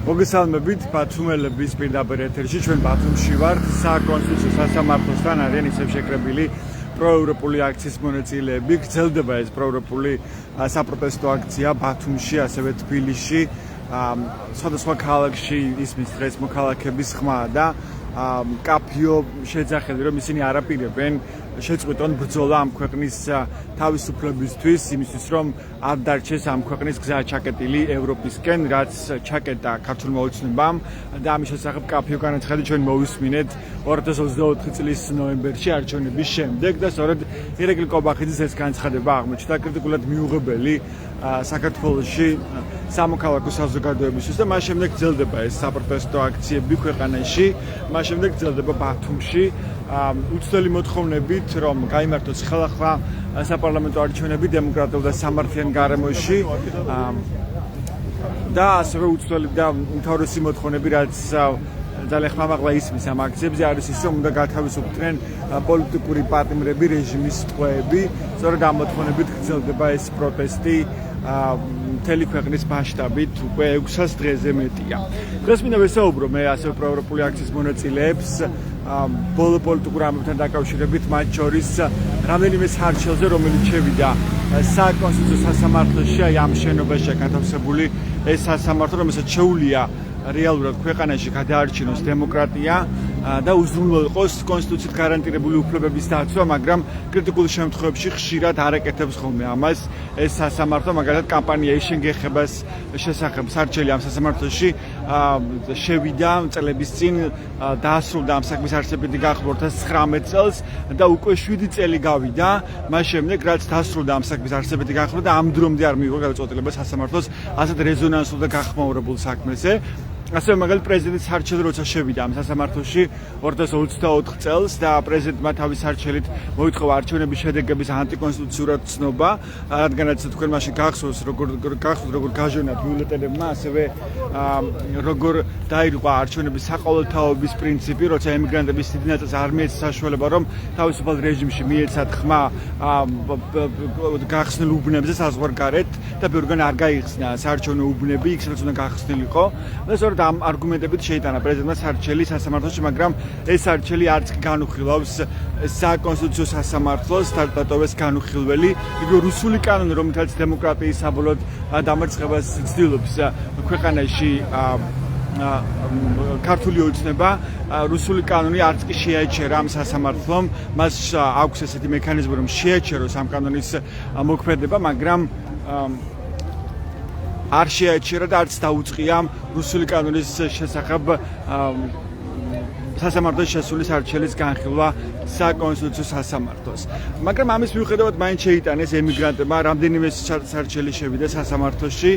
მოგესალმებით ბათუმელების პირდაპირ ეთერში ჩვენ ბათუმში ვართ საკონსტიტუციო სასამართლოსთან არიან ისევ შეკრებილი პროევროპული აქციის მონაწილეები გრძელდება ეს პროევროპული საპროტესტო აქცია ბათუმში ასევე თბილისში სხვადასხვა ქალაქში ისმის დღეს მოქალაქების ხმა და კაფიო შეძახელი რომ ისინი არაპირებენ შეწყვიტონ ბრძოლა ამ ქვეყნის თავისუფლებისთვის იმისთვის რომ არ დარჩეს ამ ქვეყნის გზა ჩაკეტილი ევროპისკენ რაც ჩაკეტა ქართულმა ოცნებამ და ამის შესახებ კაფიო განაცხადი ჩვენ მოვისმინეთ 2024 წლის ნოემბერში არჩევნების შემდეგ და სწორედ ირაკლი კობახიძის ეს განცხადება აღმოჩნდა კრიტიკულად მიუღებელი საქართველოში სამოქალაქო საზოგადოებისთვის და მას შემდეგ გრძელდება ეს საპროტესტო აქციები ქვეყანაში მას შემდეგ გრძელდება ბათუმში უცვლელი მოთხოვნებით რომ გაიმართოს ხელახლა საპარლამენტო არჩევნები დემოკრატიულ და სამართლიან გარემოში და ასევე უცვლელი და უმთავრესი მოთხოვნები რაც ძალიან ხმამაღლა ისმის ამ აქციებზე არის ის რომ უნდა გათავისუფლდნენ პოლიტიკური პარტნიორები რეჟიმის ტყვეები სწორედ ამ მოთხოვნებით გრძელდება ეს პროტესტი მთელი ქვეყნის მასშტაბით უკვე 600 დღეზე მეტია. დღეს მინდა ვესაუბრო მე ასევე პროევროპული აქციის მონაწილეებს ბოლო პოლიტიკურ ამბებთან დაკავშირებით მათ შორის რამდენიმე სარჩელზე რომელიც შევიდა საკონსტიტუციო სასამართლოში აი ამ შენობაშია გათავსებული ეს სასამართლო რომელსაც შეუძლია რეალურად ქვეყანაში გადაარჩინოს დემოკრატია და უზრუნველყო იყოს კონსტიტუციით გარანტირებული უფლებების დაცვა, მაგრამ კრიტიკულ შემთხვევებში ხშირად არაკეთებს ხოლმე ამას ეს სასამართლო, მაგალითად კამპანია შენგეხებას შესახებ სარჩელი ამ სასამართლოში შევიდა წლების წინ დაასრულა ამ საქმის არსებითი გახმა 2019 წელს და უკვე 7 წელი გავიდა მას შემდეგ რაც დაასრულა ამ საქმის არსებითი გახმა და ამ დრომდე არ მიიღო გადაწყვეტილება სასამართლოს ასეთ რეზონანსულ და გახმაურებულ საქმეზე. ასევე მაგალითად პრეზიდენტის სარჩელი როცა შევიდა ამ სასამართლოში 2024 წელს და პრეზიდენტმა თავის სარჩელით მოითხოვა არჩევნების შედეგების ანტიკონსტიტუციურად ცნობა, რადგანაც თქვენ მაშინ გახსოვს როგორ გაჟონათ ბიულეტენებმა, ასევე როგორ დაირღვა არჩევნების საყოველთაობის პრინციპი, როცა ემიგრანტების დიდი ნაწილს არ მიეცა საშუალება რომ თავისუფალ რეჟიმში მიეცათ ხმა გახსნილ უბნებზე საზღვარგარეთ და ბევრგან არ გაიხსნა საარჩევნო უბნები, იქ სადაც უნდა გახსნილიყო და სწორედ ამ არგუმენტებით შეიტანა პრეზიდენტმა სარჩელი სასამართლოში, მაგრამ ეს სარჩელი არც კი განუხილავს საკონსტიტუციო სასამართლოს დატოვეს განუხილველი, იგი რუსული კანონი, რომელთაც დემოკრატიის საბოლოოდ დამარცხებას ცდილობს ქვეყანაში ქართული ოცნება რუსული კანონი არც კი შეაჩერა ამ სასამართლომ, მას აქვს ესეთი მექანიზმი რომ შეაჩეროს ამ კანონის მოქმედება, მაგრამ არ შეაჩერა და არც დაუწყია რუსული კანონის შესახებ სასამართლოს შესული სარჩელის განხილვა საკონსტიტუციო სასამართლოს. მაგრამ ამის მიუხედავად მაინც შეიტანეს ემიგრანტებმა რამდენიმე სარჩელი შევიდა სასამართლოში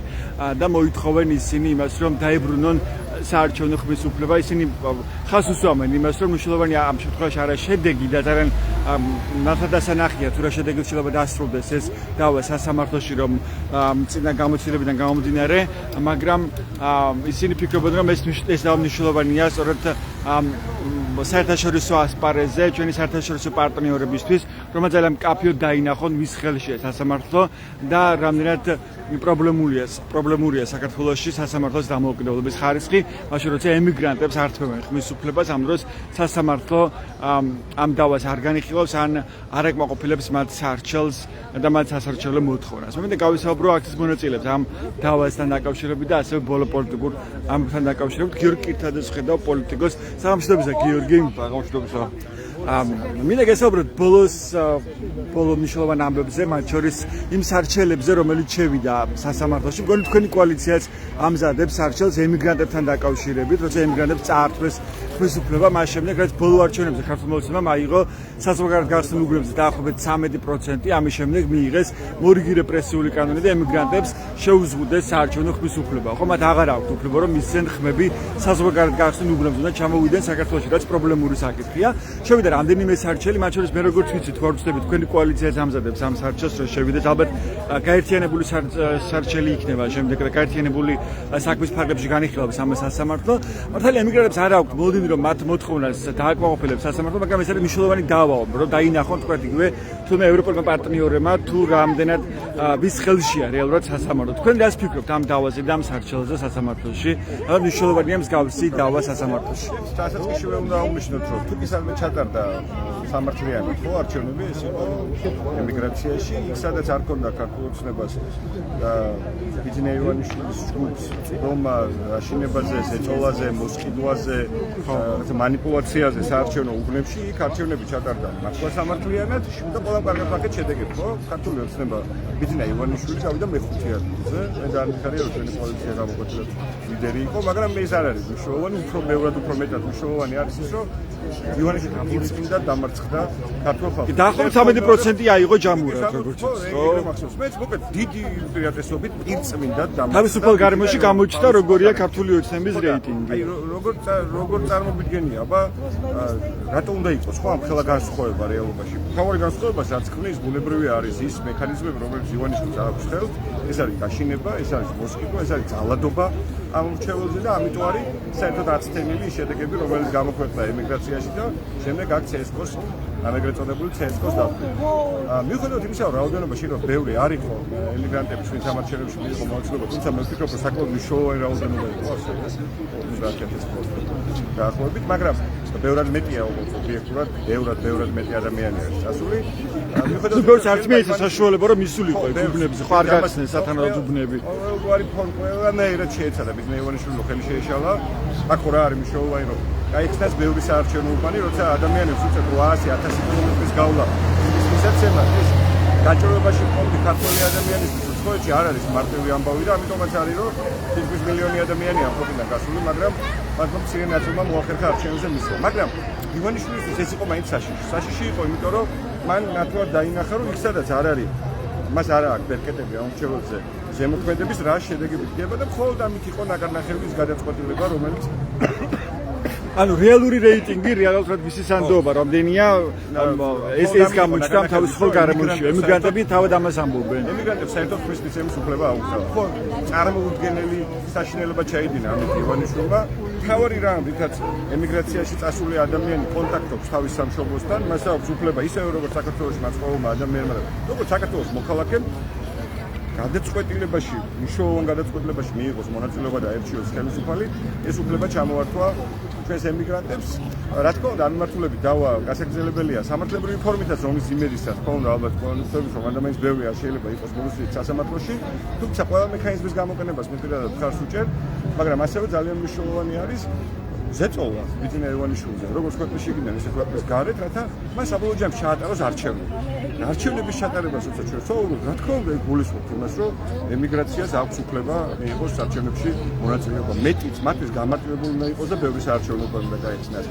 და მოითხოვენ ისინი იმას რომ დაებრუნონ საარჩევნო ხმის უფლება. ისინი ხას უსვამენ იმას რომ მნიშვნელოვანია ამ შემთხვევაში არა შედეგი და ძალიან ნახადასანახია თუ რა შედეგი შეიძლება დასრულდეს ეს დავა სასამართლოში რომ წინა გამოცდილებიდან გამომდინარე, მაგრამ ისინი ფიქრობენ რომ ეს დავა მნიშვნელოვანია სწორედ საერთაშორისო ასპარეზზე ჩვენი საერთაშორისო პარტნიორებისთვის, რომელსაც ძალიან მკაფიო დაინახონ მის ხელში სასამართლო და რამდენად პრობლემურია საქართველოში სასამართლოს დამოუკიდებლობის ხარისხი, მაშინ როცა ემიგრანტებს ართმევენ ხმის უფლებას, ამ დროს სასამართლო ამ დავას არ განიხილავს ან არ აკმაყოფილებს მათ სარჩელს და მათ სასარჩელო მოთხოვნას. მე მინდა გავისაუბრო აქციის მონაწილეებს ამ დავასთან დაკავშირებით და ასევე ბოლო პოლიტიკურ ამბებთან დაკავშირებით. გიორგი კირთაძეს ხედავ პოლიტიკოს. სამშვიდობისა გიორგი, გამშვიდობისა. მინდა გესაუბროთ ბოლო მნიშვნელოვან ამბებზე, მათ შორის იმ სარჩელებზე, რომელიც შევიდა სასამართლოში. მგონი თქვენი კოალიციაც ამზადებს სარჩელს ემიგრანტებთან დაკავშირებით, როცა ემიგრანტებს წაართვეს ხმის უფლება, მას შემდეგ რაც ბოლო არჩევნებზე ქართულმა ოცნებამ აიღო საზღვარგარეთ გახსნილ უბნებზე დაახლოებით 13%, ამის შემდეგ მიიღეს მორიგი რეპრესიული კანონი და ემიგრანტებს შეუზღუდეს საარჩევნო ხმის უფლება. ხო, მათ აღარ აქვთ უფლება რომ მისცენ ხმები საზღვარგარეთ გახსნილ უბნებზე და ჩამოვიდნენ საქართველოში, რაც პრობლემური საკითხია. შევიდა რამდენიმე სარჩელი, მათ შორის მე როგორც ვიცი, თუ არ ვცდები, თქვენი კოალიციაც ამზადებს ამ სარჩელს, რომ შევიდეს ალბათ გაერთიანებული სარჩელი იქნება შემდეგ და გაერთიანებული საქმის ფარგლებში განიხილავს ამ სასამართლო. მართალია ემიგრანტებს არ აქვთ მოლოდინი მგონი რომ მათ მოთხოვნას დააკმაყოფილებს სასამართლო, მაგრამ ეს არის მნიშვნელოვანი დავაო, რომ დაინახონ თქვა იგივე თუნდაც ევროპელმა პარტნიორებმა თუ რამდენად ვის ხელშია რეალურად სასამართლო. თქვენ რას ფიქრობთ ამ დავაზე და ამ სარჩელზე სასამართლოში? რა მნიშვნელოვანია მსგავსი დავა სასამართლოში? დასაწყისშივე უნდა აღნიშნოთ, რომ თუ ისე ჩატარდა სამართლიანი ხო არჩევნები ეს იყო ემიგრაციაში, იქ სადაც არ ქონდა ქართულ ოცნებას და ბიძინა ივანიშვილის ჯგუფს წვდომა აშენებაზე, ზეწოლაზე, მოსყიდვაზე, მანიპულაციაზე საარჩევნო უბნებში, იქ არჩევნები ჩატარდა მართლა სამართლიანად და ყველა კარგად ფაქტ შედეგებს ხო ქართული ოცნება ბიძინა ივანიშვილი გავიდა მეხუთე ადგილზე. მე დაამხარია რომ ჩვენი პოლიცია გამოკვეთილად ლიდერი იყო, მაგრამ მე ეს არ არის მნიშვნელოვანი, უფრო მეტად მნიშვნელოვანი არის ის, რომ ივანიშვილი გიწმინდა დამარცხდა ქართულ ხალხს. დაახლოებით 13% აიღო ჯამურად, როგორც იცით, ხო? მეც მოკლედ დიდი უპირატესობით პირწმინდა დამარცხდა. თავისუფალ გარემოში გამოჩნდა როგორია ქართული ოცნების რეიტინგი. აი როგორ წარმოვიდგენია, აბა რატო უნდა იყოს ხო ამ ხელა განსხვავება რეალობაში? თავარი განსხვავება რაც ქმნის ბუნებრივი არის ის მექანიზმები, რომელიც ივანიშვილს აქვს ხელთ, ეს არის გაშინება, ეს არის მოსყიდვა, ეს არის ძალადობა ამ მრჩეველზე და ამიტომ არის საერთოდ აცდენილი შედეგები, რომელიც გამოქვეყნდა ემიგრაციაში და შემდეგ აქ CSKO-ს ეგრეთ წოდებული CSKO-ს დახვდა. მიუხედავად იმისა, რომ რაოდენობაში რომ ბევრი არ იყო ემიგრანტების ვინც ამარჩევნებში მიიღო მონაწილეობა, თუმცა მე ვფიქრობ, რომ საკმაოდ მნიშვნელოვანი რაოდენობა იყო ასე 50,000 დაახლოებით, მაგრამ ბევრად მეტია როგორც ობიექტურად, ბევრად მეტი ადამიანი არის ასული. მიუხედავად იმისა, არც მე ისე საშუალება რომ მისულიყო ეს უბნები, ხო არ გახსნეს სათანადო უბნები. ყოველგვარი ყველანაირად შეეცადა ბიძინა ივანიშვილი ხელი შეეშალა. აქ რა არის მნიშვნელოვანი რომ გაიხსნას ბევრი საარჩევნო უბანი, როცა ადამიანებს უწევთ 800,000 კილომეტრის გავლა. ისაცემა ეს გაჭირვებაში მყოფი ქართველი ადამიანისთვის უცხოეთში არ არის მარტივი ამბავი და ამიტომაც არის რომ 5 მილიონი ადამიანი ამ ყოფილან გასული, მაგრამ მათგან მცირე ნაწილმა მოახერხა არჩევნებზე მისვლა. მაგრამ ივანიშვილისთვის ეს იყო მაინც საშიში. საშიში იყო, იმიტომ რომ მან ნათლად დაინახა, რომ იქ სადაც არ არის, მას არ აქვს ბერკეტები ამ მრჩეველზე ზემოქმედების რა შედეგები დგება და მხოლოდ ამით იყო ნაკარნახების გადაწყვეტილება, რომელიც ანუ რეალური რეიტინგი რეალურად მისი სანდოობა რამდენია ეს გამოჩნდა თავისუფალ გარემოში. ემიგრანტები თავად ამას ამბობენ. ემიგრანტებს საერთოდ ხმის უფლება აუხსნა. ხო, წარმოუდგენელი საშინელება ჩაიდინა ამით ივანიშვილმა. თავარი რამ, რითაც ემიგრაციაში წასული ადამიანი კონტაქტობს თავის სამშობლოსთან, მას აქვს უფლება ისევე როგორც საქართველოს მაცხოვრებელმა ადამიანმა, როგორც საქართველოს მოქალაქემ გადაწყვეტილებაში, მნიშვნელოვან გადაწყვეტილებაში მიიღოს მონაწილეობა და აერჩიოს ხელისუფალი, ეს უფლება ჩამოართვა ჩვენს ემიგრანტებს. რა თქმა უნდა, ამმართველები დავა გასაგრძელებელია სამართლებრივი ფორმითაც, რომლის იმედისაც თქო უნდა ალბათ ყველანაირად რომ ადამიანის ბევრი არ შეიძლება იყოს მოსული სასამართლოში, თუმცა ყველა მექანიზმის გამოყენებას მე პირადად ხარს უჭერ, მაგრამ ასევე ძალიან მნიშვნელოვანი არის ზეწოლა ბიძინა ივანიშვილზე, როგორც ქვეყნის შიგნიდან, ისე ქვეყნის გარეთ, რათა მას საბოლოო ჯამში ჩაატაროს არჩევნები. არჩევნების ჩატარებას როცა ჩვენ ვსაუბრობთ, რა თქმა უნდა, გულისხმობთ იმას, რომ ემიგრაციას აქვს უფლება მიიღოს არჩევნებში მონაწილეობა. მეტიც მათთვის გამარტივებული უნდა იყოს და ბევრი საარჩევნო უბანი უნდა გაიხსნას.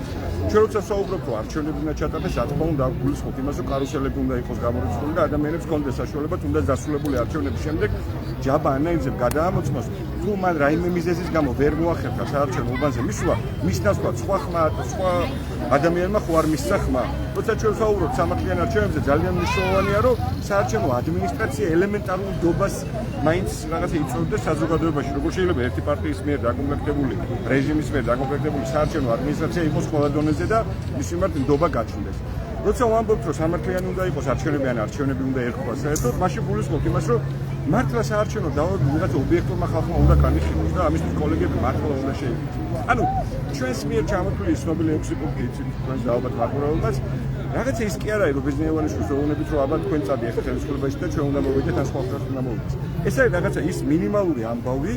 ჩვენ როცა ვსაუბრობთ, რომ არჩევნები უნდა ჩატარდეს, რა თქმა უნდა, გულისხმობთ იმას, რომ კარუსელები უნდა იყოს გამორიცხული და ადამიანებს ჰქონდეს საშუალება თუნდაც დასრულებული არჩევნების შემდეგ ჯაბა ანაიმზებ გადაამოწმოს. თუ მან რაიმე მიზეზის გამო ვერ მოახერხა საარჩევნო უბანზე მისვლა, მის ნაცვლად სხვა ადამიანმა ხო არ მისცა ხმა. როცა ჩვენ ვსაუბრობთ სამართლიან არჩევნებზე, ძალიან მნიშვნელოვანია, რომ საარჩევნო ადმინისტრაცია ელემენტარულ დობას მაინც რაღაცა იწვევდეს საზოგადოებაში. როგორ შეიძლება ერთი პარტიის მიერ დაკომპლექტებული, რეჟიმის მიერ დაკომპლექტებული საარჩევნო ადმინისტრაცია იყოს ყველა დონეზე და მის მიმართ ნდობა გაჩნდეს. როცა ვამბობთ, რომ სამართლიანი უნდა იყოს არჩევნები ან არჩევნები უნდა ერქვას, საერთოდ მაშინ გულისხმობთ იმას, რომ მართლა საარჩევნო დავა ვიღაცა ობიექტურმა ხალხმა უნდა განიხილოს და ამისთვის კოლეგები მართლა უნდა შეიკრიბოს. ანუ ჩვენს მიერ ჩამოთვლილი ცნობილი 6 პუნქტი იცით თქვენს და ალბათ მაყურებელს რაღაცა ის კი არა, რომ ბიძინა ივანიშვილს ვეუბნებით, რომ აბა თქვენ წადი ახლა ხელისუფლებაში და ჩვენ უნდა მოვიდეთ ან სხვა ხალხს უნდა მოვიდეს. ეს არის რაღაცა ის მინიმალური ამბავი,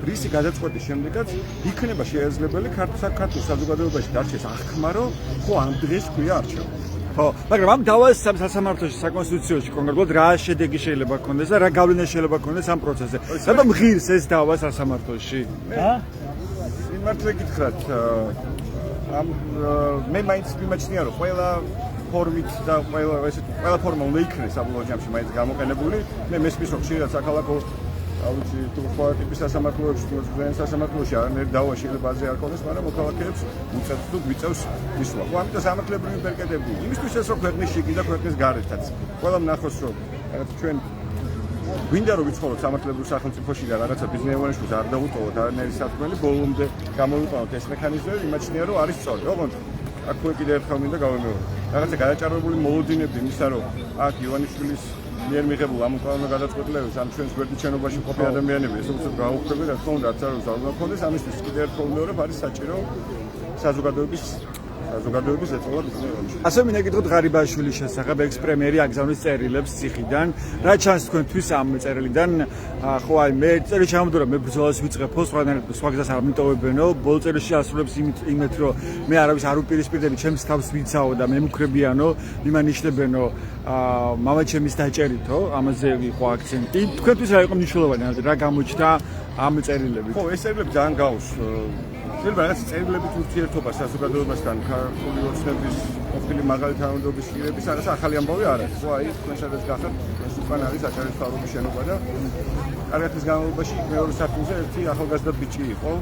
რისი გადაწყვეტის შემდეგაც იქნება შესაძლებელი საქართველოს საზოგადოებაში დარჩეს აღქმა, რომ ხო ამ დღეს ქვია არჩევნები. ხო, მაგრამ ამ დავას სასამართლოში, საკონსტიტუციაში კონკრეტულად რა შედეგი შეიძლება გქონდეს და რა გავლენა შეიძლება გქონდეს ამ პროცესზე? რატომ ღირს ეს დავა სასამართლოში? მართლა გითხრათ, მე მაინც მიმაჩნია, რომ ყველა ფორმით და ყველა ფორმა უნდა იქნეს საბოლოო ჯამში მაინც გამოყენებული. მე მესმის რომ ხშირად საქალაქო აუცი თუ სხვა ტიპის სასამართლოებში, თუ ზღვიან სასამართლოში არანაირი დავა შეიძლება აზე არ ქონდეს, მაგრამ მოქალაქეებს უწევს თუ გვიწევს მისვლა. ხო, ამიტომ სამართლებრივი ბერკეტები იმისთვის ეს რომ ქვეყნის შიგნით და ქვეყნის გარეთაც ყველამ ნახოს, რომ ჩვენ გვინდა რომ ვიცხოვროთ სამართლებრივ სახელმწიფოში და რაღაცა ბიზნესმენებშიც არ დაუტოვოთ არანაირი სათქმელი, ბოლომდე გამოვიყენოთ ეს მექანიზმები, იმაჩნია რომ არის სწორი. ოღონდ აქვე კიდევ ერთხელ მინდა გავემეორო. რაღაცა გადაჭარბებული მოლოდინები იმისა, რომ აქ ივანიშვილის მიერ მიღებულ ამ უკანონო გადაწყვეტილებებს ამ ჩვენს გვერდით შენობაში ყოფილი ადამიანები ესე უცებ გაუხდები, რა თქმა უნდა, არც არ ზალმა ქონდეს, ამისთვის კიდევ ერთხელ მეორე არის საჭირო საზოგადოების ეწოლა ბიზნესმენებში. ასე მინდა გითხოთ ღარიბაშვილის შესახებ ექს-პრემიერი აგზავნის წერილებს ციხიდან. რა ჩანს თქვენთვის ამ წერილიდან? ხო აი მე წერილი ჩამოვდო რომ მე ბრძოლას ვიწყებო, სხვა გზას არ მიტოვებენო. ბოლო წერილში ასრულებს იმით რომ მე არავის არ უპირისპირდები, ჩემს თავს ვიცაო და მე მუქრებიანო, მიმანიშნებენო მამაჩემის დაჭერითო, ამაზე იყო აქცენტი. თქვენთვის რა იყო მნიშვნელოვანი, რა გამოჩნდა ამ წერილებით? ხო, ეს წერილები ძალიან გაუს შეიძლება რაღაც წერილებით ურთიერთობა საზოგადოებასთან, ქართული ოცნების ყოფილი მაღალი თანამდებობის პირების რაღაც ახალი ამბავი არ არის. ხო, აი, თქვენ სადაც გახართ, ეს უკან არის აჭარის მთავრობის შენობა და კარგათის განმავლობაში მეორე სართულზე ერთი ახალგაზრდა ბიჭი იყო,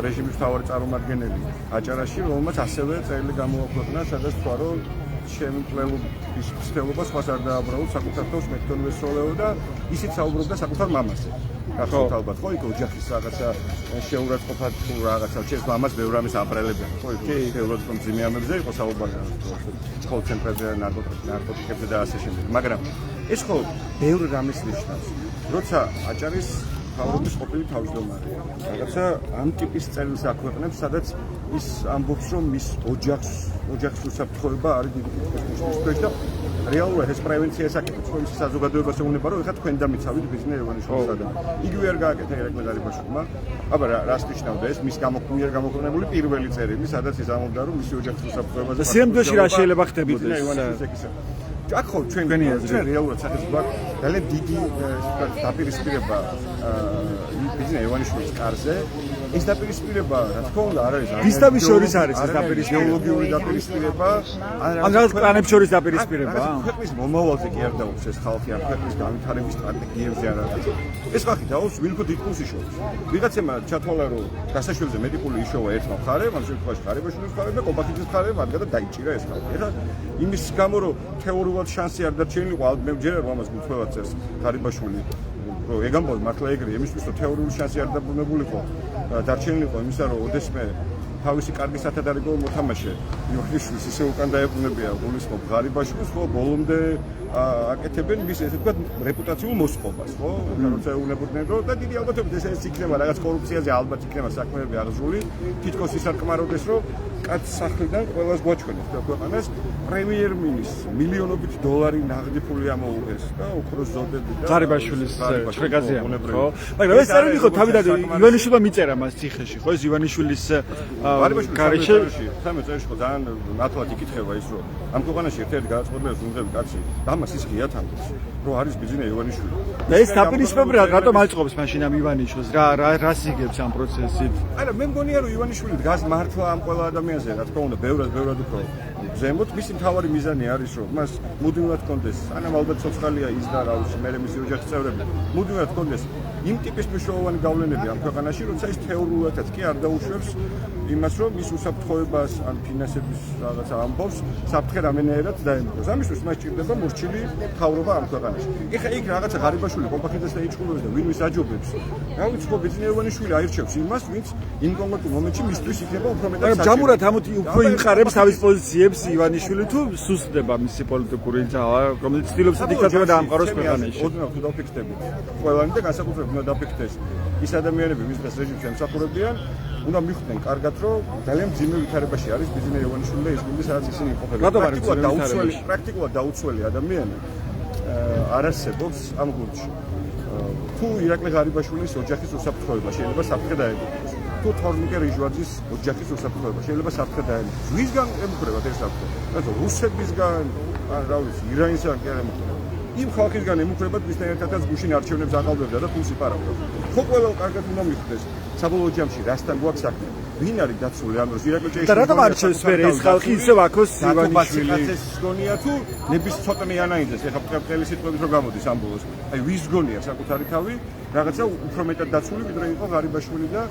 რეჟიმის მთავარი წარმომადგენელი აჭარაში, რომელმაც ასევე წერილი გამოაქვეყნა, სადაც თქვა, რომ ჩემი მკვლელობის ცდელობა სხვას არ დააბრალოს, საკუთარ თავს მეთქონვე სოლეო და ისიც საუბრობდა საკუთარ მამაზე. გახსოვთ ალბათ, ხო, იქ ოჯახის რაღაცა შეურაცხყოფა თუ რაღაცა, ჩემს მამას ბევრ რამეს აბრალებენ, ხო, იქ თეორიულად მძიმე ამებზე იყო საუბარი, ხო, ცენტრებზე ნარკოტიკებზე და ასე შემდეგ. მაგრამ ეს ხო ბევრ რამეს ნიშნავს. როცა აჭარის მთავრობის ყოფილი თავმჯდომარე რაღაცა ამ ტიპის წერილს აქვეყნებს, სადაც ის ამბობს, რომ მის ოჯახის უსაფრთხოება არის დიდი კითხვისმეჭდელი და რეალურად ეს პრევენციას აკეთებს, რომ საზოგადოებას ეუბნება, რომ ეხლა თქვენ დამიცავით ბიზნეს ევანიშვილს და იგივე არ გააკეთა ირაკლი ღარიბაშვილმა. აბა რას ნიშნავდა ეს მის გამოქვეყნებული პირველი წერილი, სადაც ის ამბობდა, რომ მისი ოჯახის უსაფრთხოებაზე სიამბლეში რა შეიძლება ხდებოდეს? აქ ხო ჩვენ რეალურად სახელმწიფო ძალიან დიდი დაპირისპირება ბიზნეს ევანიშვილის კარზე. ეს დაპირისპირება, რა თქმა უნდა, არ არის. ვისთავის შორის არის ეს დაპირისპირება? გეოლოგიური დაპირისპირება, ან რაღაც კლანებს შორის დაპირისპირება? ქვეყნის მომავალზე კი არ დაუს ეს ხალხი, ან ქვეყნის განვითარების სტრატეგიებზე არ არის. ეს ხალხი დაუს ვილქო დიდკუს იშოვს. ვიღაცემა ჩათვალა, რომ გასაშველზე მედიკული იშოვა ერთმა მხარემ, ამ შემთხვევაში ღარიბაშვილის მხარემ და კობახიძის მხარემ, რადგან დაიჭირა ეს ხალხი. ეხლა იმის გამო, რომ თეორიულად შანსი არ დარჩენილიყო, მე ვჯერა რომ ამას გულწრფელად წერს ღარიბაშვილი. რომ ეგ ამბობ მართლა ეგრე, იმისთვის რომ თეორიული შანსი არ დაბრუნებულიყო, დარჩენილიყო იმისა, რომ ოდესმე თავისი კარგი სათადარიგო მოთამაშე იოხიშვილის ისე უკან დაებრუნებია გულისხმობ ღარიბაშვილს, ხო, ბოლომდე აკეთებენ მის ესე ვთქვათ რეპუტაციულ მოსწყობას, ხო? როცა ეუბნებოდნენ, რომ და დიდი ალბათობით ეს იქნება რაღაც კორუფციაზე ალბათ იქნება საქმეები აღზრული, თითქოს ის არ კმარობდეს, რომ კაც სახლიდან ყველას გვაჩვენებს და ქვეყანას პრემიერ-მინისტრს მილიონობით დოლარი ნაღდი ფული ამოუღეს და ოქროს ზოდები და ღარიბაშვილის შრეგაზია, ხო? მაგრამ ეს წერილი ხო თავიდან ივანიშვილმა მიწერა მას ციხეში, ხო? ეს ივანიშვილის გარეშე სამე წერილში ხო ძალიან ნათლად იკითხება ის, რომ ამ ქვეყანაში ერთ-ერთი გადაწყვეტილების უნდები კაცი და ამას ის ღიათ ამბობს, რომ არის ბიზნეს ივანიშვილი. და ეს დაპირისპირება რატომ აწყობს მაშინ ამ ივანიშვილს? რა სიგებს ამ პროცესით? არა, მე მგონია რომ ივანიშვილი დგას მართლა ამ ყველა ადამიანზე, რა თქმა უნდა, ბევრად უფრო ზემოთ. მისი მთავარი მიზანი არის, რომ მას მუდმივად კონდეს, ანამ ალბათ ცოცხალია ის და რა ვიცი, მე მისი ოჯახის წევრები, მუდმივად კონდეს იმ ტიპის მნიშვნელოვანი გავლენები ამ ქვეყანაში, როცა ის თეორიულადაც კი არ დაუშვებს იმას, რომ ის უსაფრთხოებას ან ფინანსების რაღაცა ამბობს, საფრთხე რამენერად დაემკვიდროს. ამისთვის მას ჭირდება მორჩილი მთავრობა ამ ქვეყანაში. ეხლა იქ რაღაცა ღარიბაშვილი კომპაქტებს და იჭყურებს და ვინმის აჯობებს. რა ვიცი, ხო ბიზნეს ევანიშვილი აირჩევს იმას, ვინც იმ კონკრეტულ მომენტში მისთვის იქნება უფრო მეტად საჭირო. ჯამურად ამოთი უფრო იმყარებს თავის პოზიციებს ივანიშვილი თუ სუსტდება მისი პოლიტიკური ძალა, რომელიც ცდილობს დიქტატურა დაამყაროს ქვეყანაში. ოდნავ თუ დაფიქსდებით ყველანი და განსაკუთრებით უნდა დაფიქსდეს ის ადამიანები, ვინც დღეს რეჟიმს ემსახურებიან, უნდა მიხვდნენ კარგად, რომ ძალიან მძიმე ვითარებაში არის ბიზნეს ევანიშვილი და ის გუნდი, სადაც ისინი იმყოფებიან. პრაქტიკულად დაუცველი ადამიანი არ არსებობს ამ გუნდში. თუ ირაკლი ღარიბაშვილის ოჯახის უსაფრთხოება შეიძლება საფრთხე დაემუქროს. თუ თორნიკე რიჟვაძის ოჯახის უსაფრთხოება შეიძლება საფრთხე დაემუქროს. ვისგან ემუქრებათ ეს საფრთხე? რადგან რუსებისგან, ან რა ვიცი, ირანისგან კი არ ემუქრებათ. იმ ხალხისგან ემუქრებათ, ვისთან ერთადაც გუშინ არჩევნებს აყალბებდა და ფულს იპარავდა. ხო ყველა კარგად უნდა მიხვდეს საბოლოო ჯამში რასთან გვაქვს საქმე. ვინ არის დაცული ამ დროს ირაკლი ჭეიშვილი? და რატომ არჩევს ვერ ეს ხალხი ისევ აქოს ივანიშვილი? ეს გონია თუ ნების ცოტნე ანაინძეს, ეხლა პრემიერი სიტყვებით რო გამოდის ამ ბოლოს. აი ვის გონია საკუთარი თავი რაღაცა უფრო მეტად დაცული, ვიდრე იყო ღარიბაშვილი და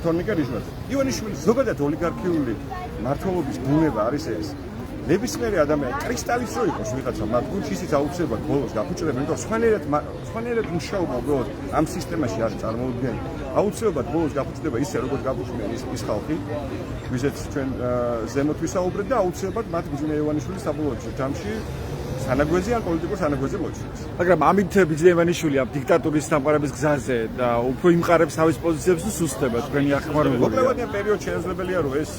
თორნიკე რიჟვაძე. ივანიშვილი ზოგადად ოლიგარქიული მმართველობის ბუნება არის ეს. ნებისმიერი ადამიანი კრისტალის რო იყოს ვიღაცა მათ გუნდში ისიც აუცილებლად ბოლოს გაფუჭდება, იმიტომ რომ სხვანაირად მუშაობა უბრალოდ ამ სისტემაში არის წარმოუდგენელი. აუცილებლად ბოლოს გაფუჭდება ისე როგორც გაფუჭდა ის ხალხი, ვისაც ჩვენ ზემოთ ვისაუბრეთ და აუცილებლად მათ ბიძინა ივანიშვილი საბოლოო ჯამში სანაგვეზე ან პოლიტიკურ სანაგვეზე მოჩნდეს. მაგრამ ამით ბიძინა ივანიშვილი ამ დიქტატურის დამყარების გზაზე და უფრო იმყარებს თავის პოზიციებს თუ სუსტდება თქვენი ახმარებელია. მოკლევადიან პერიოდში შესაძლებელია რომ ეს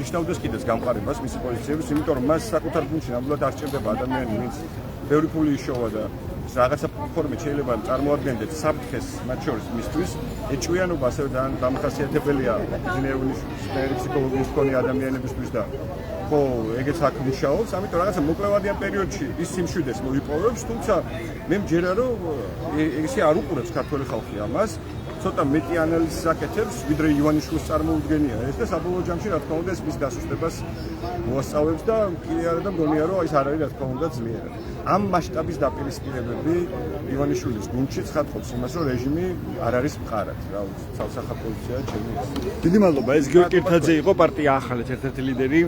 ნიშნავდეს კიდეც გამყარებას მისი პოზიციების, იმიტომ რომ მას საკუთარ გუნდში ნამდვილად არ სჭირდება ადამიანი, ვინც ბევრი ფული იშოვა და რაღაცა ფორმით შეიძლება წარმოადგენდეს საფრთხეს მათ შორის მისთვის. ეჭვიანობა ასევე დამახასიათებელია ბიძინა ივანიშვილის ფსიქოლოგიის მქონე ადამიანებისთვის და ხო, ეგეც აქ მუშაობს, ამიტომ რაღაცა მოკლევადიან პერიოდში ის სიმშვიდეს მოიპოვებს, თუმცა მე მჯერა რომ ესე არ უყურებს ქართველი ხალხი ამას, ცოტა მეტი ანალიზის აკეთებს, ვიდრე ივანიშვილის წარმოუდგენია ეს და საბოლოო ჯამში რა თქმა უნდა მის დასუსტებას მოასწავებს და კიდე არა და მგონია რომ ის არ არის რა თქმა უნდა ძლიერად. ამ მასშტაბის დაპირისპირებები ივანიშვილის გუნდში ცხადყოფს იმას, რომ რეჟიმი არ არის მყარად, რა ვიცი, ცალსახა პოზიცია ჩემი. დიდი მადლობა, ეს გიორგი კირთაძე იყო პარტია ახალეთ ერთ-ერთი ლიდერი.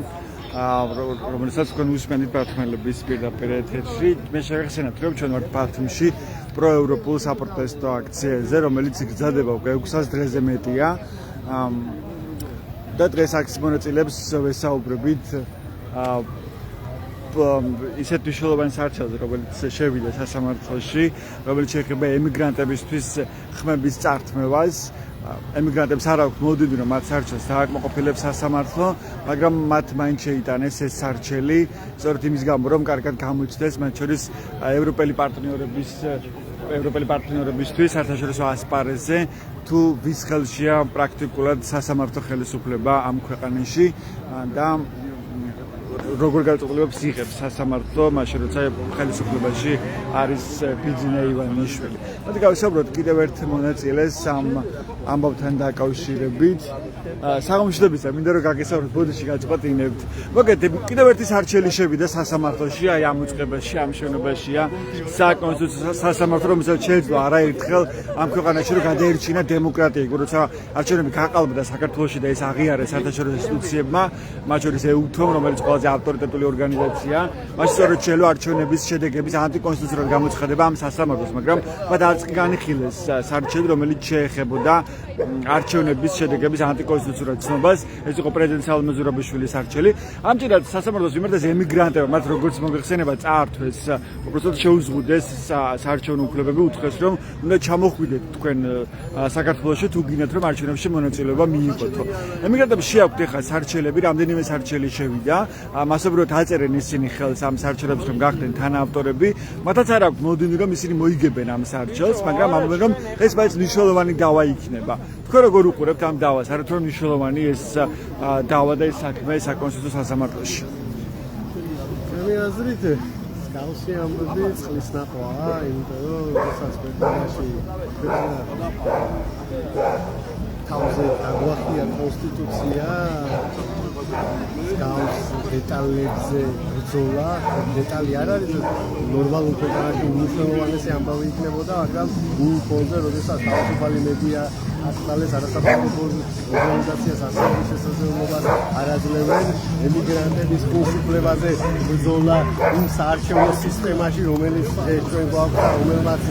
რომელსაც თქვენ უსმენთ ბათუმელების პირდაპირ ეთერში. მე შეგახსენებთ, რომ ჩვენ ვართ ბათუმში პროევროპულ საპროტესტო აქციაზე, რომელიც გრძელდება უკვე 600 დღეზე მეტია. და დღეს აქციის მონაწილეებს ვესაუბრებით ისეთ მნიშვნელოვან სარჩელზე, რომელიც შევიდა სასამართლოში, რომელიც შეეხება ემიგრანტებისთვის ხმების წართმევას. ემიგრანტებს არ აქვთ მოდიდი რომ მათ სარჩელს დააკმაყოფილებს სასამართლო, მაგრამ მათ მაინც შეიტანეს ეს სარჩელი, სწორედ იმის გამო რომ კარგად გამოჩნდეს მათ შორის ევროპელი პარტნიორებისთვის საერთაშორისო ასპარეზზე თუ ვის ხელშია პრაქტიკულად სასამართლო ხელისუფლება ამ ქვეყანაში და როგორ გაწყვეტილებას იღებს სასამართლო, მაშინ როცა ხელისუფლებაში არის ბიძინა ივანიშვილი. მოდი გავისაუბროთ კიდევ ერთ მონაწილეს ამ ამბავთან დაკავშირებით. საღამოშობისა, მინდა რომ გაგესაუბროთ, ბოდიში გაწყვეტინებთ. მოგეთ, კიდევ ერთი სარჩელი შევიდა სასამართლოში, აი ამ უწყებაში, ამ შენობაშია საკონსტიტუციო სასამართლო, რომელსაც შეეძლო არაერთხელ ამ ქვეყანაში რომ გადაერჩინა დემოკრატია, როცა არჩევნები გაყალბდა საქართველოში და ეს აღიარეს საერთაშორისო ინსტიტუციებმა, მათ შორის EU-თომ, რომელიც ყველაზე ავტორიტეტული ორგანიზაცია, მაშინ სწორედ შეძლო არჩევნების შედეგების ანტიკონსტიტუციურად გამოცხადება ამ სასამართლოს, მაგრამ მათ არც კი განიხილეს სარჩელი, რომელიც შეეხებოდა არჩევნების შედეგების ანტიკონსტიტუციურად ცნობას, ეს იყო პრეზიდენტ სალმაზურაბიშვილის სარჩელი. ამჯერად სასამართლოს მიმართ ემიგრანტებმა, მათ როგორც მოგეხსენება, წაართვეს, უბრალოდ შეუზღუდეს საარჩევნო უფლებები, უთხრეს რომ უნდა ჩამოხვიდეთ თქვენ საქართველოში თუ გინდათ რომ არჩევნებში მონაწილეობა მიიღოთ. ემიგრანტებს შეაქვთ ახლა სარჩელები, რამდენიმე სარჩელი შევიდა. მასობრივად აწერენ ისინი ხელს ამ სარჩელებს რომ გახდნენ თანაავტორები, მათაც არ აქვს მოდიდი რომ ისინი მოიგებენ ამ სარჩელს, მაგრამ ამბობენ რომ ეს მაინც მნიშვნელოვანი დავა იქნება. თქვენ როგორ უყურებთ ამ დავას? არათუ რომ მნიშვნელოვანი ეს დავა და ეს საქმე საკონსტიტუციო სასამართლოში? ჩემი აზრით მსგავსი ამბები წყლის ნაყვაა, იმიტომ რომ რასაც ქვეყანაში თავზე აღვახია კონსტიტუცია გავს დეტალებზე ბრძოლა, დეტალი არ არის ნორმალურ ქვეყანაში უნიშნულოვანესი ამბავი იქნებოდა, მაგრამ იმ ფონზე, როდესაც თავისუფალი მედია აკრძალეს არასაბჭოო ორგანიზაციას ასეების შესაძლებლობას არაძლევენ ემიგრანტების ხელისუფლებაზე ბრძოლა იმ საარჩევნო სისტემაში, რომელიც ჩვენ გვაქვს და რომელმაც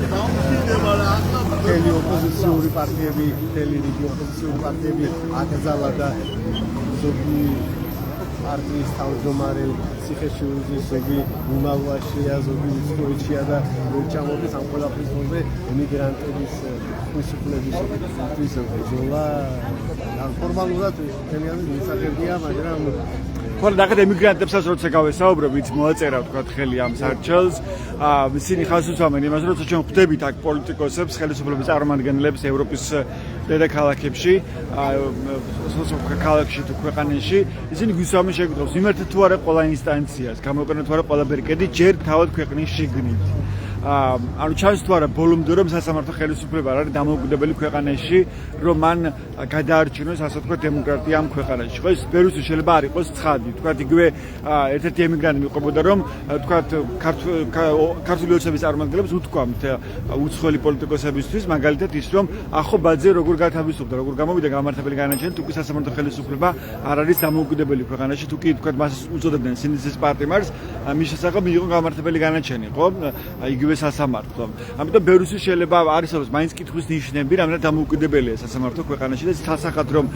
მთელი ოპოზიციური პარტიები, მთელი რიგი ოპოზიციური პარტიები აკრძალა და ზოგი პარტიის თავმჯდომარე ციხეშვილის, ზოგი იმალვაშია, ზოგი უცხოეთშია და ჩამოდის ამ ყველაფრის ფონზე ემიგრანტების ხელისუფლებისთვის ბრძოლა. ფორმალურად ჩემი აზრით მისაღებია, მაგრამ ხოლო ნახეთ ემიგრანტებსაც როცა გავესაუბრებით, მოაწერა თქვა ხელი ამ სარჩელს. ისინი ხაზს უსვამენ იმას, როცა ჩვენ ხვდებით აქ პოლიტიკოსებს, ხელისუფლების წარმომადგენლებს ევროპის დედაქალაქებში, ქალაქში თუ ქვეყანაში, ისინი გვისვამენ შეკითხვას, იმერთეთ თუ არა ყველა ინსტანციას, გამოიყენოთ თუ არა ყველა ბერკედი, ჯერ თავად ქვეყნის შიგნით. ანუ ჩანს თუ არა ბოლომდე რომ სასამართლო ხელისუფლება არ არის დამოუკიდებელი ქვეყანაში, რომ მან გადაარჩინოს ასე თქვა დემოკრატია ამ ქვეყანაში. ხო ეს ბევრისთვის შეიძლება არ იყოს ცხადი. თქვა იგივე ერთ-ერთი ემიგრანტი მიყვებოდა რომ თქვა ქართული ოცნების წარმომადგენლებს უთქვამთ უცხოელი პოლიტიკოსებისთვის, მაგალითად ის რომ ახობაძე როგორ გათავისუფლდა, როგორ გამოვიდა გამართებელი განაჩენი, თუ კი სასამართლო ხელისუფლება არ არის დამოუკიდებელი ქვეყანაში, თუ კი თქვა მას უწოდებდნენ სინდისის პარტიმარს, მის შესახებ მიიღო გამართებელი განაჩენი, ხო? იგივე სასამართლო. ამიტომ ბევრისთვის შეიძლება არის რომ მაინც კითხვის ნიშნები, რამდენად დამოუკიდებელია სასამართლო ქვეყანაში და თასახად რომ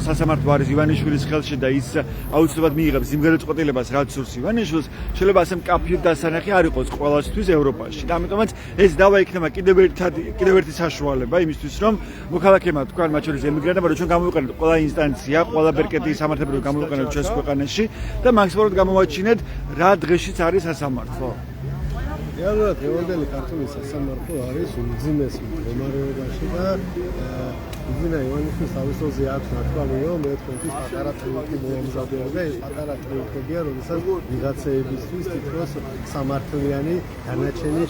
სასამართლო არის ივანიშვილის ხელში და ის აუცილებლად მიიღებს იმ გადაწყვეტილებას, რაც სურს ივანიშვილს, შეიძლება ასე მკაფიოდ დასანახი არ იყოს ყველასთვის ევროპაში. და ამიტომაც ეს დავა იქნება კიდევ ერთი საშუალება იმისთვის, რომ მოქალაქეებმა თქვა, მათ შორის ემიგრანტებმა, რომ ჩვენ გამოვიყენოთ ყველა ინსტანცია, ყველა ბერკეტის სამართლებრივი გამოვიყენოთ ჩვენს ქვეყანაში და მაქსიმალურად გამოვაჩინეთ რა დღეშიც არის სასამართლო. რეალურად დღევანდელი ქართული სასამართლო არის უმძიმეს მდგომარეობაში და იძინა ივანიშვილის თავისთავზე აქვს ნათქვამიო მეოთხეთვის პატარა ტრიუმფი მოამზადება და ეს პატარა ტრიუმფია, როდესაც ვიღაცეებისთვის თითქოს სამართლიანი განაჩენი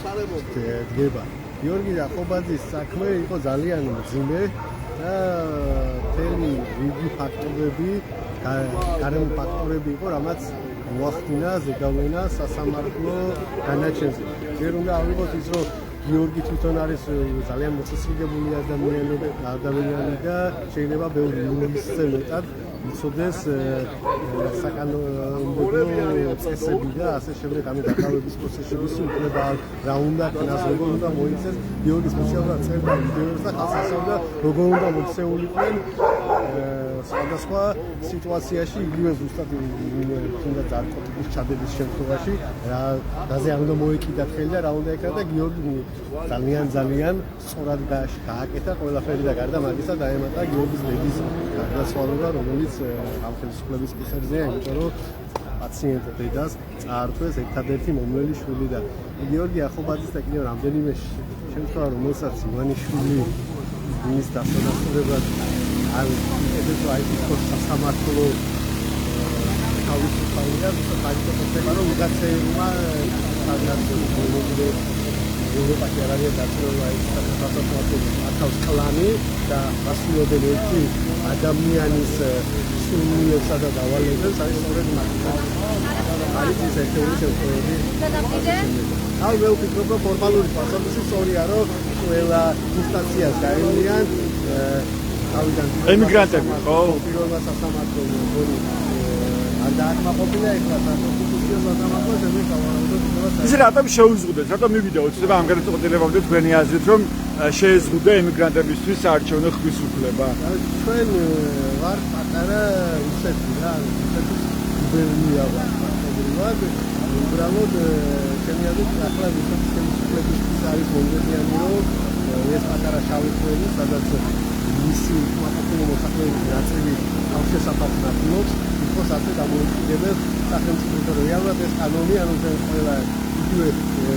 დგება. გიორგი ახობაძის საქმე იყო ძალიან მძიმე და მთელი რიგი ფაქტორები, გარემო ფაქტორები იყო, რამაც მოახდინა ზეგავლენა სასამართლო განაჩენზე. ჯერ უნდა ავიღოთ ის, რომ გიორგი თვითონ არის ძალიან მოწესრიგებული ადამიანი და შეიძლება ბევრი იურისტზე მეტად იცოდეს საკანონმდებლო წესები და ასე შემდეგ, ამით დაკავების პროცესების უფლება რა უნდა ქნას, როგორ უნდა მოიცეს. გიორგი სპეციალურად წერდა ვიდეოებს და ხალხასავდა როგორ უნდა მოქცეულიყვნენ სხვადასხვა სიტუაციაში, იგივე ზუსტად თუნდაც ნარკოტიკის ჩადების შემთხვევაში რაზე არ უნდა მოეკიდათ ხელი და რა უნდა ეკრა და გიორგი ძალიან სწორად გააკეთა ყველაფერი და გარდა მაგისა დაემატა გიორგის ბედის გარდაცვალება, რომელიც ამ ხელისუფლების კისერზეა, იმიტომ რომ პაციენტ დედას წაართვეს ერთადერთი მომვლელი შვილი და გიორგი ახობაძის და კიდევ რამდენიმე შემთხვევა, რომელსაც ივანიშვილი მის დასადასტურებლად არ ედებს აი ის სასამართლო თავისუფალია, საერთოდ ხდება რომ ვიღაცეებმა სადღაც მოგდე ევროპაში არ არის დაწესებული აი სასამართლო აკავს კლანი და მასულობენ ერთი ადამიანის სუნიებსა და დავალებებს არის სწორედ მაგალითად არის ის ერთეული შემთხვევები. აი მე ვფიქრობ რომ ფორმალური პასუხი სწორია რომ ყველა ინსტანციას გაევლიან ემიგრანტები, ხო? პირველმა სასამართლომ მოდი არ დააკმაყოფილა ეს საკონსტიტუციო სასამართლო შემდგომში ის რატომ შეუზღუდეთ? რატომ მივიდა უცდება ამ გადაწყვეტილებამდე თქვენი აზრით, რომ შეეზღუდა ემიგრანტებისთვის საარჩევნო ხმის უფლება? ჩვენ ვარ პატარა რუსეთი რა, რუსეთის გუბერნია ვარ. უბრალოდ ჩემი აზრით ახლა რუსეთის ხელისუფლებისთვის არის მომგებიანი, რომ ეს პატარა შავი ქვევრი, სადაც მისი მათაკულო მოსახლეობის ნაწილი თავშესაფარს ნახულობს, იყოს ასე დამოუკიდებელ სახელმწიფო. რეალურად ეს კანონი, ანუ ყველა იგივე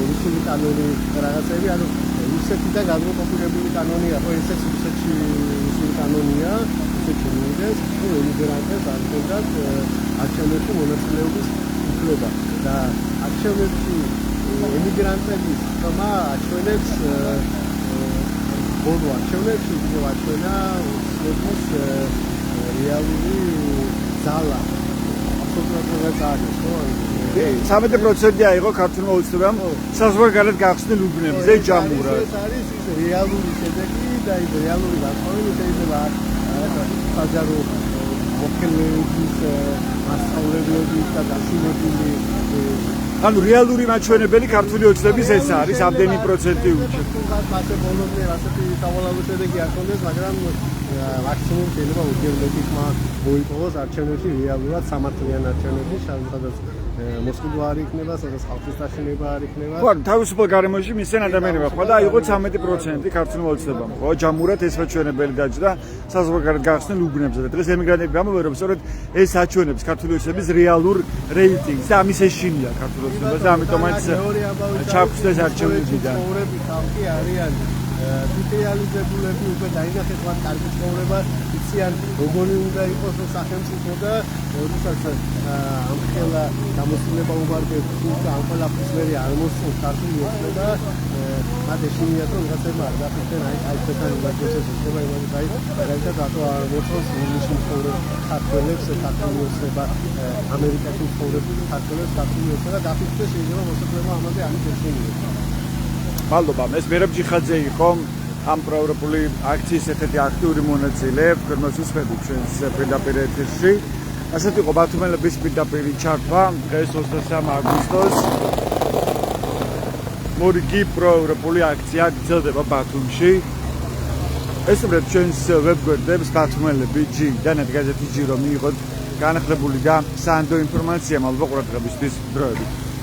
რუსული კანონი რაღაცები, ანუ რუსეთიდან გადმოკოპირებული კანონია, ხო ესეც რუსული კანონია, რუსეთში მიიღეს, თუ ემიგრანტებს არ ჰქონდათ არჩევნებში მონაწილეობის უფლება და არჩევნებში ემიგრანტების ხმა აჩვენებს ბოლო არჩევნებში უკვე აჩვენა ოცნების რეალური ძალა. აბსოლუტურად არის, ხო? 13% აიღო ქართულმა ოცნებამ საზღვარგარეთ გახსნილ უბნებზე ჯამურად. ეს არის ის რეალური შედეგი და ის რეალური განწყობი შეიძლება საჯარო მოქალაქეების მასშტაბების და გასულებული ანუ რეალური მაჩვენებელი ქართული ოცნების ეს არის ამდენი პროცენტი უჩვენებს. ასე ბოლომდე ასეთი სავალალო შედეგი არ ქონდეს, მაგრამ მაქსიმუმ შეიძლება უძიებითი ხმა მოიპოვოს არჩევნებში რეალურად სამართლიან არჩევნებში, სადაც მოსყიდვა არ იქნება, სადაც ხალხის დაშინება არ იქნება. ხო, თავისუფალ გარემოში მისცენ ადამიანებმა ხო და აიღო 13% ქართულმა ოცნებამ. ხო, ჯამურად ეს მაჩვენებელი დაჯდა საზღვარგარეთ გახსნილ უბნებზე და დღეს ემიგრანტები გამოვიდა, რომ სწორედ ეს აჩვენებს ქართული ოცნების რეალურ რეიტინგს და ამის ეშინია ქართული ოცნებას და ამიტომაც ჩაგვხსნეს არჩევნებიდან. ცხოვრები ხალხი არიან სპეციალიზებულები უკვე დაინახეთ მათ კარგი ცხოვრება, იციან როგორი უნდა იყოს სახელმწიფო და როდესაც ამ ხელა გამოცდილება უმარგებს თუმცა ამ ყველაფერს ვერ არ მოსწონს ქართული ოცნება მათ ეშინიათ რომ ვიღაცებმა არ დაფიქრდნენ აი თქვენ უბრალოდ შეიძლება იმას გაიგოთ რატო არ მოსწონს ინგლისში მცხოვრებ ქართველებს ქართული ოცნება ამერიკაში მცხოვრებ ქართველებს ქართული ოცნება დაფიქრდეს შეიძლება მოსახლეობა ამაზე არ შეშინიოს. მადლობა, ეს მერაბ ჯიხაძე იყო ამ პროევროპული აქციის ერთ-ერთი აქტიური მონაწილე, თქვენს უსმენთ ჩვენს პირდაპირ ეთერში. ასეთ იყო ბათუმელების პირდაპირ ჩართვა დღეს 23 აგვისტოს. მორიგი პროევროპული აქცია გრძელდება ბათუმში. ესურვებთ ჩვენს ვებგვერდებს ბათუმელები.g და ნეტგაზეთი.g რომ მიიღოთ განახლებული და სანდო ინფორმაცია. მადლობა ყურადღებისთვის, დროებით.